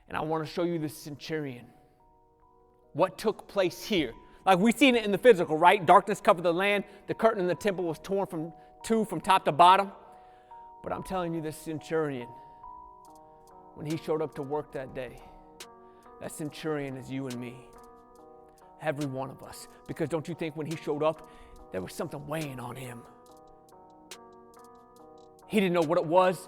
And I want to show you the centurion. What took place here? Like we've seen it in the physical, right? Darkness covered the land. The curtain in the temple was torn from top to bottom. But I'm telling you, this centurion, when he showed up to work that day, that centurion is you and me. Every one of us. Because don't you think when he showed up, there was something weighing on him? He didn't know what it was,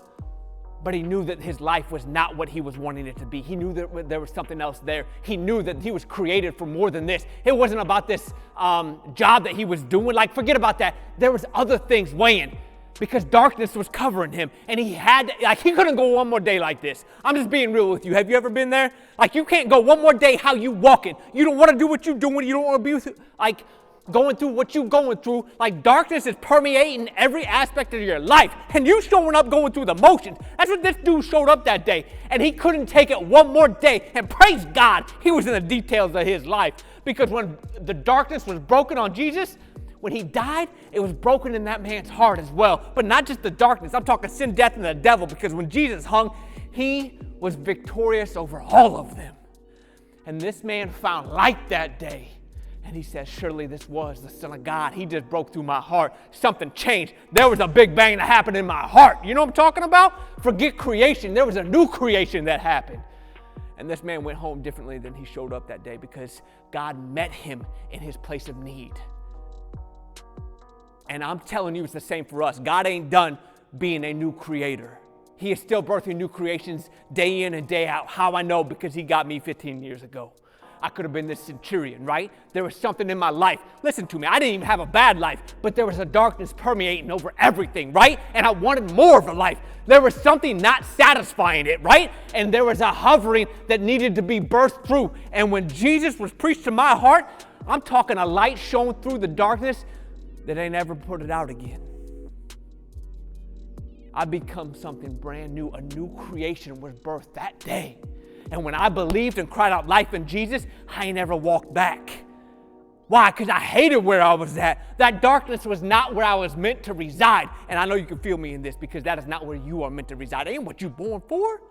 but he knew that his life was not what he was wanting it to be. He knew that there was something else there. He knew that he was created for more than this. It wasn't about this job that he was doing. Like, forget about that. There was other things weighing because darkness was covering him. And he couldn't go one more day like this. I'm just being real with you. Have you ever been there? Like, you can't go one more day how you walking. You don't want to do what you're doing. You don't want to be going through what you're going through. Like, darkness is permeating every aspect of your life. And you showing up going through the motions. That's what this dude showed up that day. And he couldn't take it one more day. And praise God, he was in the details of his life. Because when the darkness was broken on Jesus, when he died, it was broken in that man's heart as well. But not just the darkness. I'm talking sin, death, and the devil. Because when Jesus hung, he was victorious over all of them. And this man found light that day. And he said, surely this was the Son of God. He just broke through my heart. Something changed. There was a big bang that happened in my heart. You know what I'm talking about? Forget creation. There was a new creation that happened. And this man went home differently than he showed up that day because God met him in his place of need. And I'm telling you, it's the same for us. God ain't done being a new creator. He is still birthing new creations day in and day out. How I know? Because he got me 15 years ago. I could have been this centurion, right? There was something in my life. Listen to me, I didn't even have a bad life, but there was a darkness permeating over everything, right? And I wanted more of a life. There was something not satisfying it, right? And there was a hovering that needed to be burst through. And when Jesus was preached to my heart, I'm talking a light shone through the darkness that ain't ever put it out again. I become something brand new. A new creation was birthed that day. And when I believed and cried out life in Jesus, I ain't ever walked back. Why? Because I hated where I was at. That darkness was not where I was meant to reside. And I know you can feel me in this because that is not where you are meant to reside. It ain't what you're born for.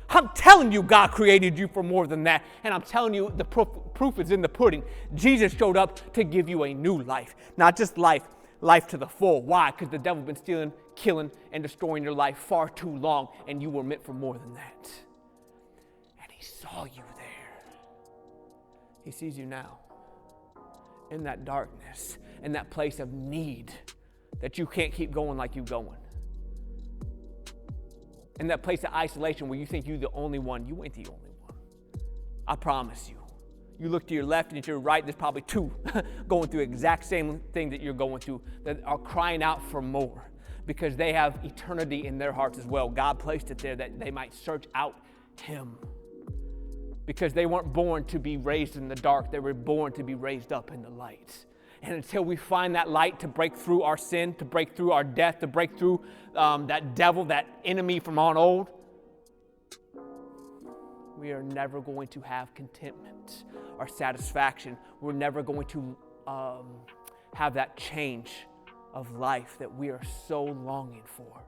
I'm telling you, God created you for more than that. And I'm telling you, the proof is in the pudding. Jesus showed up to give you a new life. Not just life to the full. Why? Because the devil's been stealing, killing, and destroying your life far too long. And you were meant for more than that. He saw you there. He sees you now in that darkness, in that place of need that you can't keep going like you're going. In that place of isolation where you think you're the only one. You ain't the only one. I promise you. You look to your left and to your right, there's probably two going through the exact same thing that you're going through that are crying out for more because they have eternity in their hearts as well. God placed it there that they might search out Him. Because they weren't born to be raised in the dark. They were born to be raised up in the light. And until we find that light to break through our sin, to break through our death, to break through that devil, that enemy from on old, we are never going to have contentment or satisfaction. We're never going to have that change of life that we are so longing for.